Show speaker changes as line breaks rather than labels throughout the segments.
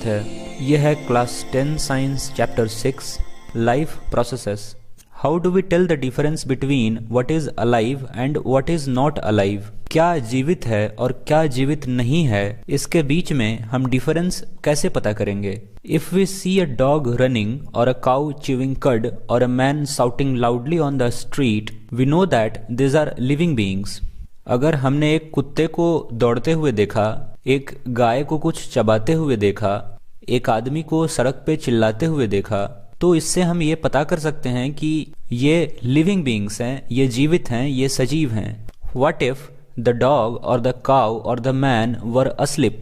स्वागत है। यह है class 10 science chapter 6 life processes. How do we tell the difference between what is alive and what is not alive. क्या जीवित है और क्या जीवित नहीं है, इसके बीच में हम डिफरेंस कैसे पता करेंगे। If we see a dog running और अ काउ च्यूइंग कड और a man shouting loudly on the street, we know that these are living beings. अगर हमने एक कुत्ते को दौड़ते हुए देखा, एक गाय को कुछ चबाते हुए देखा, एक आदमी को सड़क पे चिल्लाते हुए देखा, तो इससे हम ये पता कर सकते हैं कि ये लिविंग बीइंग्स हैं, ये जीवित हैं, ये सजीव हैं। व्हाट इफ द डॉग और द काउ और द मैन वर अस्लिप।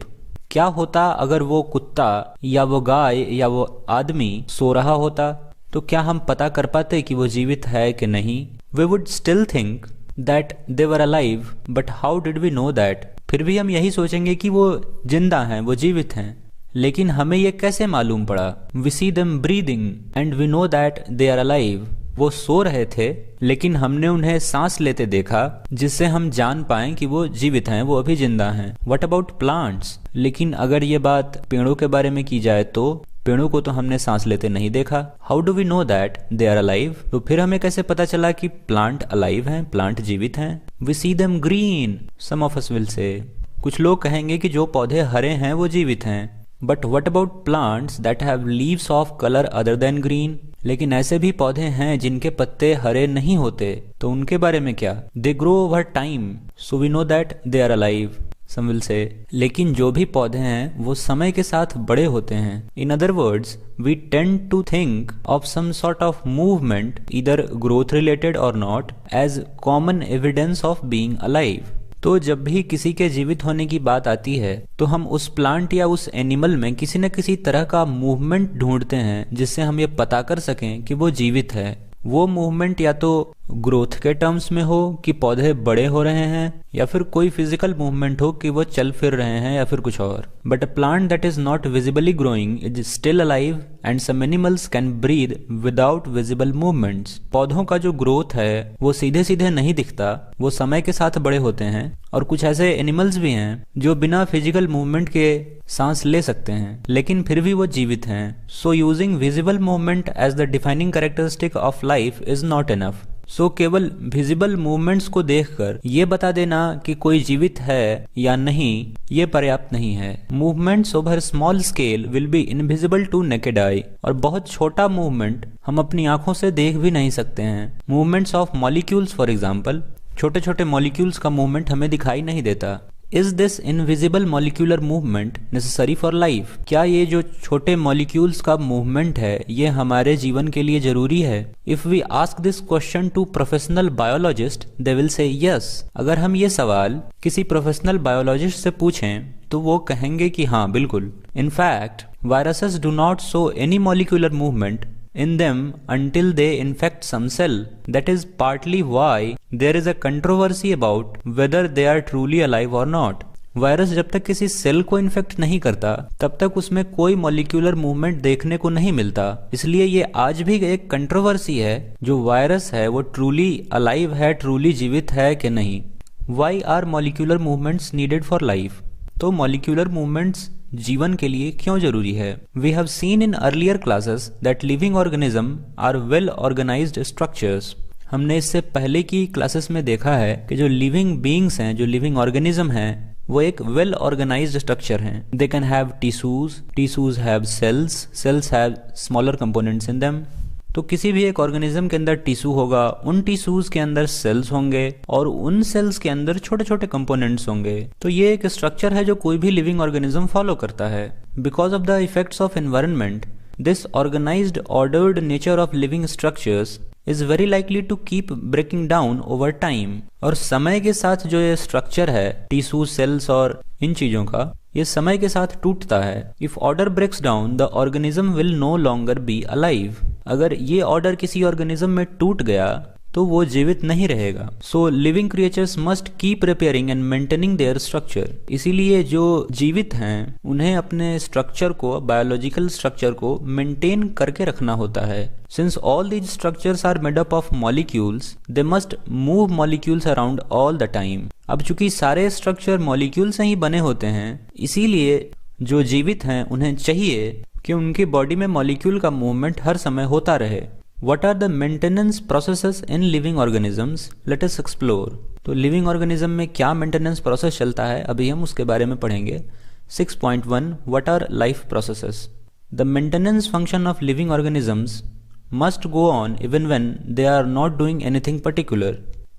क्या होता अगर वो कुत्ता या वो गाय या वो आदमी सो रहा होता, तो क्या हम पता कर पाते कि वो जीवित है कि नहीं। We would still think that they were alive, but how did we know that. फिर भी हम यही सोचेंगे कि वो जिंदा हैं, वो जीवित हैं, लेकिन हमें ये कैसे मालूम पड़ा। We see them breathing and we know that they are alive. वो सो रहे थे लेकिन हमने उन्हें सांस लेते देखा, जिससे हम जान पाएं कि वो जीवित हैं, वो अभी जिंदा हैं। What about plants. लेकिन अगर ये बात पेड़ों के बारे में की जाए तो पेड़ों को तो हमने सांस लेते नहीं देखा। How do we know that they are alive. तो फिर हमें कैसे पता चला कि प्लांट अलाइव हैं, प्लांट जीवित हैं। We see them green, some of us will say. कुछ लोग कहेंगे कि जो पौधे हरे हैं वो जीवित हैं। But what about plants that have leaves of colour other than green. लेकिन ऐसे भी पौधे हैं जिनके पत्ते हरे नहीं होते, तो उनके बारे में क्या। They grow over time, so we know that they are alive, some will say. लेकिन जो भी पौधे हैं वो समय के साथ बड़े होते हैं। In other words, we tend to think of some sort of movement, either growth related और not, as common evidence of being alive. तो जब भी किसी के जीवित होने की बात आती है तो हम उस प्लांट या उस एनिमल में किसी न किसी तरह का मूवमेंट ढूंढते हैं, जिससे हम ये पता कर सकें कि वो जीवित है। वो मूवमेंट या तो ग्रोथ के टर्म्स में हो कि पौधे बड़े हो रहे हैं, या फिर कोई फिजिकल मूवमेंट हो कि वो चल फिर रहे हैं, या फिर कुछ और। But a plant that is not visibly growing is still alive and some animals can breathe without visible movements. पौधों का जो ग्रोथ है वो सीधे सीधे नहीं दिखता, वो समय के साथ बड़े होते हैं। और कुछ ऐसे एनिमल्स भी हैं जो बिना फिजिकल मूवमेंट के सांस ले सकते हैं, लेकिन फिर भी वो जीवित हैं। So using visible movement as the defining characteristic of life is not enough. So केवल विजिबल मूवमेंट्स को देखकर ये बता देना कि कोई जीवित है या नहीं, ये पर्याप्त नहीं है। Movements over small scale will be invisible to naked eye. और बहुत छोटा मूवमेंट हम अपनी आंखों से देख भी नहीं सकते हैं। Movements of molecules for example, छोटे छोटे मॉलिक्यूल्स का मूवमेंट हमें दिखाई नहीं देता। Is this invisible molecular movement necessary for life. क्या ये जो छोटे मॉलिक्यूल्स का मूवमेंट है ये हमारे जीवन के लिए जरूरी है। If we ask this question to professional biologist they will say yes. अगर हम ये सवाल किसी प्रोफेशनल बायोलॉजिस्ट से पूछें तो वो कहेंगे कि हाँ बिल्कुल। In fact viruses do not show any molecular movement in them until they infect some cell. That is partly why there is a controversy about whether they are truly alive or not. Virus जब तक किसी cell को infect नहीं करता तब तक उसमें कोई मॉलिक्यूलर मूवमेंट देखने को नहीं मिलता। इसलिए ये आज भी एक कंट्रोवर्सी है, जो वायरस है वो ट्रूली अलाइव है, ट्रूली जीवित है कि नहीं। Why are molecular movements needed for life? तो मॉलिक्यूलर मूवमेंट्स जीवन के लिए क्यों जरूरी है। We have seen in earlier classes that living organism are well organised structures. हमने इससे पहले की क्लासेस में देखा है कि जो लिविंग बीइंग्स हैं, जो लिविंग ऑर्गेनिज्म हैं, वो एक वेल ऑर्गेनाइज्ड स्ट्रक्चर हैं। They can have tissues, tissues have cells, cells have smaller components in them. तो किसी भी एक ऑर्गेनिज्म के अंदर टिश्यू होगा, उन टिश्यूज के अंदर सेल्स होंगे और उन सेल्स के अंदर छोटे छोटे कंपोनेंट्स होंगे। तो ये एक स्ट्रक्चर है जो कोई भी लिविंग ऑर्गेनिज्म फॉलो करता है। Because of the effects of environment, this organised ordered nature of living structures is very likely to keep breaking down over time. और समय के साथ जो ये स्ट्रक्चर है टिश्यू, सेल्स और इन चीजों का, ये समय के साथ टूटता है। If order breaks down the organism will no longer be alive. अगर ये ऑर्डर किसी ऑर्गेनिज्म में टूट गया तो वो जीवित नहीं रहेगा। So living creatures must keep repairing and maintaining their structure. इसीलिए जो जीवित हैं उन्हें अपने स्ट्रक्चर को, बायोलॉजिकल स्ट्रक्चर को मेंटेन करके रखना होता है। Since all these structures are made up of molecules, they must move molecules around all the time. अब चूंकि सारे स्ट्रक्चर मॉलिक्यूल से ही बने होते हैं, इसीलिए जो जीवित हैं उन्हें चाहिए कि उनकी बॉडी में मॉलिक्यूल का मूवमेंट हर समय होता रहे। What are the maintenance processes in living organisms? Let us explore. तो लिविंग ऑर्गेनिज्म में क्या मेंटेनेंस प्रोसेस चलता है, अभी हम उसके बारे में पढ़ेंगे। 6.1 What are life processes? The maintenance function of living organisms must go on even when they are not doing anything particular.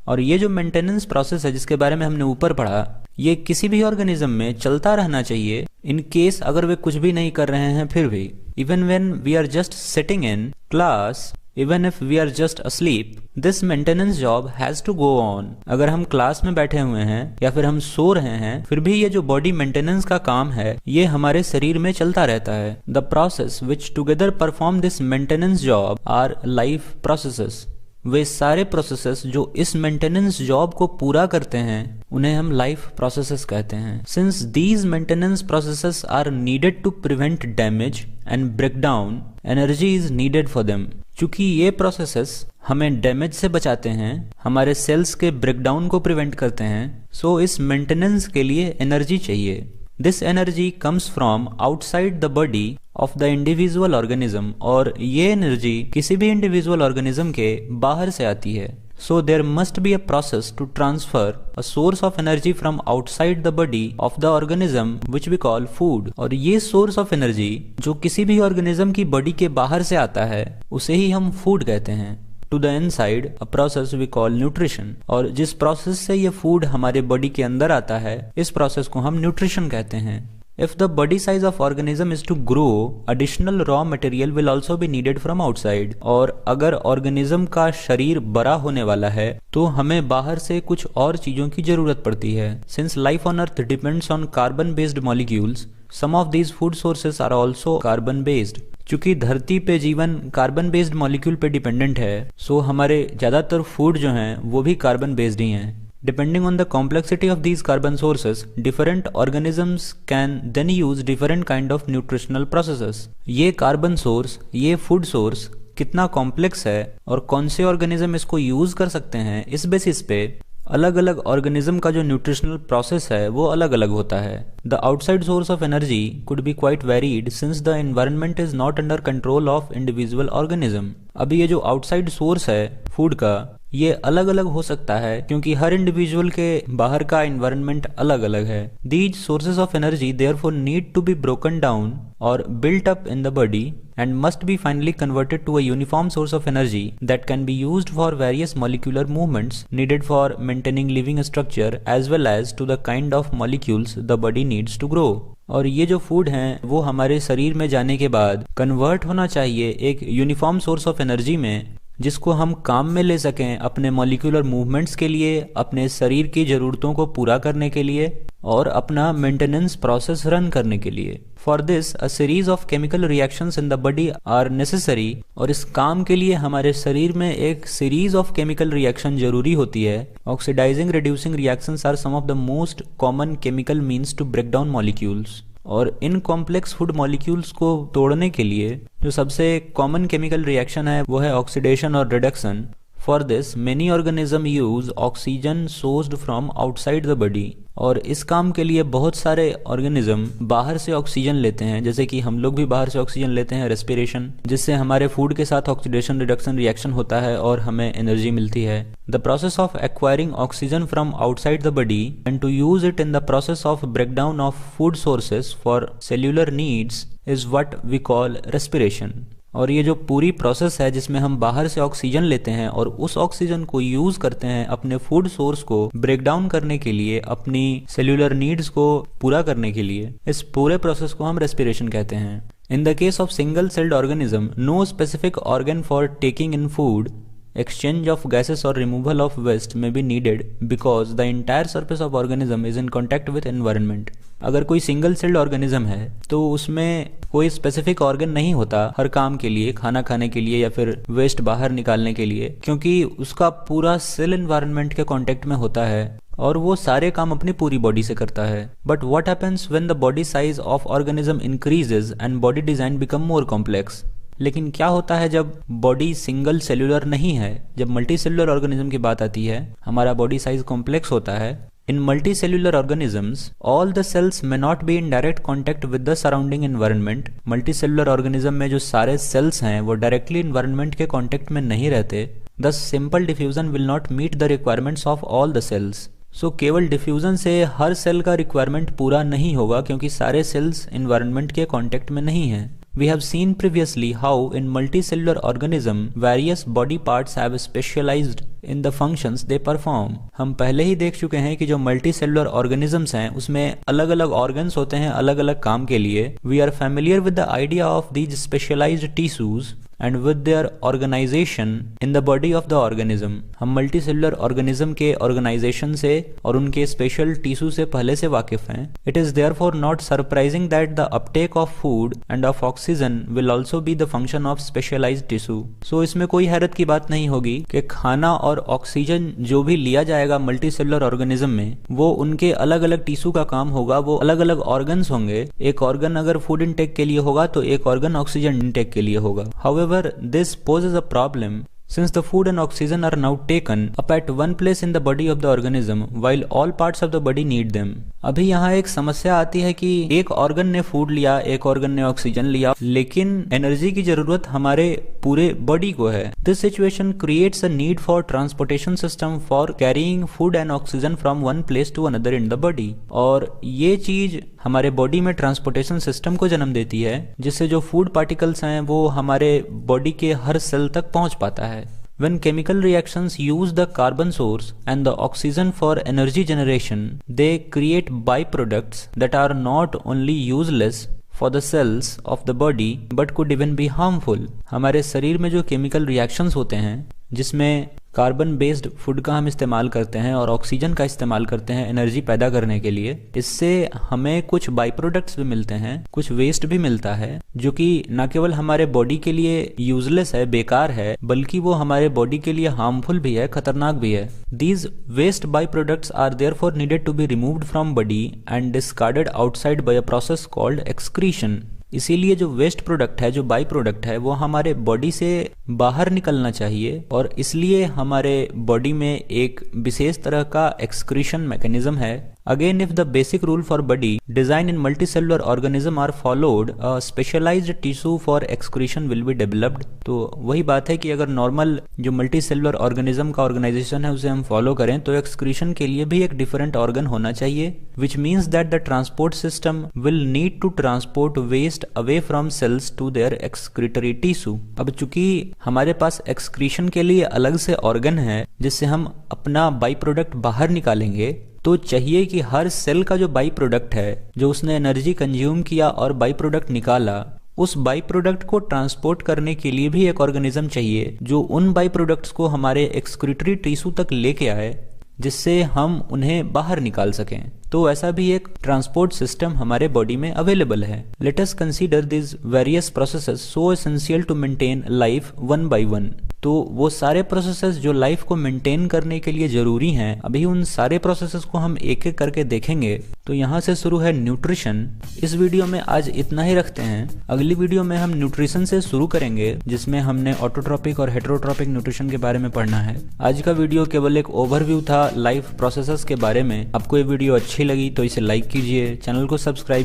और ये जो मेंटेनेंस प्रोसेस है जिसके बारे में हमने ऊपर पढ़ा, ये किसी भी ऑर्गेनिज्म में चलता रहना चाहिए इन केस अगर वे कुछ भी नहीं कर रहे हैं फिर भी। Even when we are just sitting in class, even if we are just asleep, this maintenance job has to go on. अगर हम क्लास में बैठे हुए हैं या फिर हम सो रहे हैं, फिर भी ये जो बॉडी मेंटेनेंस का काम है ये हमारे शरीर में चलता रहता है। The process which together perform this maintenance job are life processes. वे सारे प्रोसेसेस जो इस मेंटेनेंस जॉब को पूरा करते हैं उन्हें हम लाइफ प्रोसेसेस कहते हैं। Since these maintenance processes are needed to prevent damage and breakdown, energy is needed for them. चूंकि ये प्रोसेसेस हमें डैमेज से बचाते हैं, हमारे सेल्स के ब्रेकडाउन को प्रिवेंट करते हैं, सो इस मेंटेनेंस के लिए एनर्जी चाहिए। This energy comes from outside the body of the individual organism. और ये एनर्जी किसी भी इंडिविजुअल ऑर्गेनिज्म के बाहर से आती है। So there must be a process to transfer a source of energy from outside the body of the organism which we call food. और ये source of energy जो किसी भी organism की body के बाहर से आता है उसे ही हम food कहते हैं। To the inside a process we call nutrition. और जिस process से ये food हमारे body के अंदर आता है इस process को हम nutrition कहते हैं। If the body size of organism is to grow, additional raw material will also be needed from outside. और अगर organism का शरीर बड़ा होने वाला है तो हमें बाहर से कुछ और चीजों की जरूरत पड़ती है। Since life on earth depends on carbon-based molecules, some of these food sources are also carbon-based. चूंकि धरती पे जीवन कार्बन बेस्ड मॉलिक्यूल पे डिपेंडेंट है, सो हमारे ज़्यादातर फूड जो हैं वो भी कार्बन बेस्ड ही हैं। Depending on the complexity of these carbon sources, different organisms can then use different kind of nutritional processes. ये कार्बन सोर्स, ये फूड सोर्स कितना कॉम्प्लेक्स है और कौन से ऑर्गेनिज्म इसको यूज कर सकते हैं, इस बेसिस पे अलग अलग ऑर्गेनिज्म का जो न्यूट्रिशनल प्रोसेस है वो अलग अलग होता है। The outside source of energy could be quite varied since the environment is not under control of individual organism. अभी ये जो आउटसाइड सोर्स है फूड का ये अलग अलग हो सकता है क्योंकि हर इंडिविजुअल के बाहर का एनवायरनमेंट अलग अलग है। These sources of energy therefore need to be broken down और built up in the body and must be finally converted to a uniform source of energy that can be used for various molecular movements needed for maintaining living structure as well as to the kind of molecules the body needs to grow. और ये जो food हैं वो हमारे शरीर में जाने के बाद कन्वर्ट होना चाहिए एक यूनिफॉर्म सोर्स ऑफ एनर्जी में जिसको हम काम में ले सकें अपने मॉलिक्यूलर मूवमेंट्स के लिए, अपने शरीर की ज़रूरतों को पूरा करने के लिए और अपना मेंटेनेंस प्रोसेस रन करने के लिए। For this a series of chemical reactions in the body are necessary. और इस काम के लिए हमारे शरीर में एक सीरीज ऑफ केमिकल रिएक्शन जरूरी होती है। Oxidising reducing reactions are some of the most common chemical means to break down molecules. और इन कॉम्प्लेक्स फूड मॉलिक्यूल्स को तोड़ने के लिए जो सबसे कॉमन केमिकल रिएक्शन है वो है ऑक्सीडेशन और reduction. For this many organism use oxygen sourced from outside the body. और इस काम के लिए बहुत सारे ऑर्गेनिज्म बाहर से ऑक्सीजन लेते हैं, जैसे कि हम लोग भी बाहर से ऑक्सीजन लेते हैं रेस्पिरेशन, जिससे हमारे फूड के साथ ऑक्सीडेशन रिडक्शन रिएक्शन होता है और हमें एनर्जी मिलती है। The process of acquiring oxygen from outside the body and to use it in the process of breakdown of food sources for cellular needs is what we call respiration. और ये जो पूरी प्रोसेस है जिसमें हम बाहर से ऑक्सीजन लेते हैं और उस ऑक्सीजन को यूज करते हैं अपने फूड सोर्स को ब्रेक डाउन करने के लिए, अपनी सेल्यूलर नीड्स को पूरा करने के लिए, इस पूरे प्रोसेस को हम रेस्पिरेशन कहते हैं। In the case of single celled organism, no specific organ for taking in food, exchange of gases or removal of waste may be needed because the entire surface of organism is in contact with environment. अगर कोई single celled organism है तो उसमें कोई specific organ नहीं होता हर काम के लिए, खाना खाने के लिए या फिर वेस्ट बाहर निकालने के लिए, क्योंकि उसका पूरा सेल एनवायरनमेंट के कांटेक्ट में होता है और वो सारे काम अपनी पूरी बॉडी से करता है। But what happens when the body size of organism increases and body design become more complex. लेकिन क्या होता है जब बॉडी सिंगल सेल्यूलर नहीं है, जब मल्टी सेल्यूलर ऑर्गेनिज्म की बात आती है, हमारा बॉडी साइज कॉम्प्लेक्स होता है, In multicellular organisms, all the cells may not be in direct contact with the surrounding environment. Multicellular organism में जो सारे cells हैं वो directly environment के contact में नहीं रहते. Thus, simple diffusion will not meet the requirements of all the cells. So केवल डिफ्यूजन से हर सेल का रिक्वायरमेंट पूरा नहीं होगा क्योंकि सारे सेल्स इन्वायरमेंट के कांटेक्ट में नहीं हैं. We have seen previously how in multicellular organism various body parts have specialized in the functions they perform. हम पहले ही देख चुके हैं कि जो multicellular organisms हैं उसमें अलग अलग organs होते हैं अलग अलग काम के लिए. We are familiar with the idea of these specialized tissues and with their organization in the body of the organism. हम multicellular organism के organization से और उनके special tissue से पहले से वाकिफ हैं. It is therefore not surprising that the uptake of food and of oxygen will also be the function of specialized tissue. So इसमें कोई हैरत की बात नहीं होगी कि खाना और ऑक्सीजन जो भी लिया जाएगा मल्टीसेलुलर ऑर्गेनिज्म में वो उनके अलग अलग टिश्यू का काम होगा, वो अलग अलग ऑर्गन्स होंगे. एक ऑर्गन अगर फूड इनटेक के लिए होगा तो एक ऑर्गन ऑक्सीजन इनटेक के लिए होगा. However, this poses a problem since the food and oxygen are now taken up at one place in the body of the organism while all parts of the body need them. अभी यहाँ एक समस्या आती है कि एक organ ने food लिया, एक ऑर्गन ने ऑक्सीजन लिया, लेकिन एनर्जी की जरूरत हमारे पूरे बॉडी को है. This situation creates a need for transportation system for carrying food and oxygen from one place to another in the body. और ये चीज हमारे बॉडी में ट्रांसपोर्टेशन सिस्टम को जन्म देती है जिससे जो फूड पार्टिकल्स हैं वो हमारे बॉडी के हर सेल तक पहुंच पाता है. When chemical reactions use the carbon source and the oxygen for energy generation, they create byproducts that are not only useless for the cells of the body but could even be harmful. हमारे शरीर में जो chemical reactions होते हैं जिसमें carbon based food का हम इस्तेमाल करते हैं और ऑक्सीजन का इस्तेमाल करते हैं एनर्जी पैदा करने के लिए, इससे हमें कुछ बाई प्रोडक्ट्स भी मिलते हैं, कुछ वेस्ट भी मिलता है जो कि न केवल हमारे बॉडी के लिए यूजलेस है, बेकार है, बल्कि वो हमारे बॉडी के लिए हार्मफुल भी है, खतरनाक भी है. These waste by products are therefore needed to be removed from body and discarded outside by a process called excretion. इसीलिए जो वेस्ट प्रोडक्ट है, जो बाई प्रोडक्ट है, वो हमारे बॉडी से बाहर निकलना चाहिए और इसलिए हमारे बॉडी में एक विशेष तरह का एक्सक्रीशन मैकेनिज्म है. Again, if the basic rule for body design in multicellular organism are followed, a specialized tissue for excretion will be developed. तो वही बात है कि अगर नॉर्मल जो मल्टीसेलुलर ऑर्गेनिज्म का ऑर्गेनाइजेशन है उसे हम फॉलो करें तो एक्सक्रीशन के लिए भी एक डिफरेंट ऑर्गन होना चाहिए, which means that the transport system will need to transport waste away from cells to their excretory tissue. अब चूंकि हमारे पास एक्सक्रीशन के लिए अलग से ऑर्गन है जिससे हम अपना बाई प्रोडक्ट बाहर निकालेंगे, तो चाहिए कि हर सेल का जो बाई प्रोडक्ट है, जो उसने एनर्जी कंज्यूम किया और बाई प्रोडक्ट निकाला, उस बाई प्रोडक्ट को ट्रांसपोर्ट करने के लिए भी एक ऑर्गेनिज्म चाहिए जो उन बाई प्रोडक्ट्स को हमारे एक्सक्रीटरी टिश्यू तक लेके आए जिससे हम उन्हें बाहर निकाल सकें. तो ऐसा भी एक ट्रांसपोर्ट सिस्टम हमारे बॉडी में अवेलेबल है. Let us consider this various processes so essential to maintain life one by one. तो वो सारे प्रोसेसेस जो लाइफ को मेंटेन करने के लिए जरूरी हैं, अभी उन सारे प्रोसेसेस को हम एक एक करके देखेंगे. तो यहाँ से शुरू है न्यूट्रिशन. इस वीडियो में आज इतना ही रखते हैं. अगली वीडियो में हम न्यूट्रिशन से शुरू करेंगे जिसमें हमने ऑटोट्रॉपिक और हेटेरोट्रॉपिक न्यूट्रिशन के बारे में पढ़ना है. आज का वीडियो केवल एक ओवरव्यू था लाइफ प्रोसेसेस के बारे में. आपको ये वीडियो अच्छी लगी तो इसे लाइक कीजिए, चैनल को सब्सक्राइब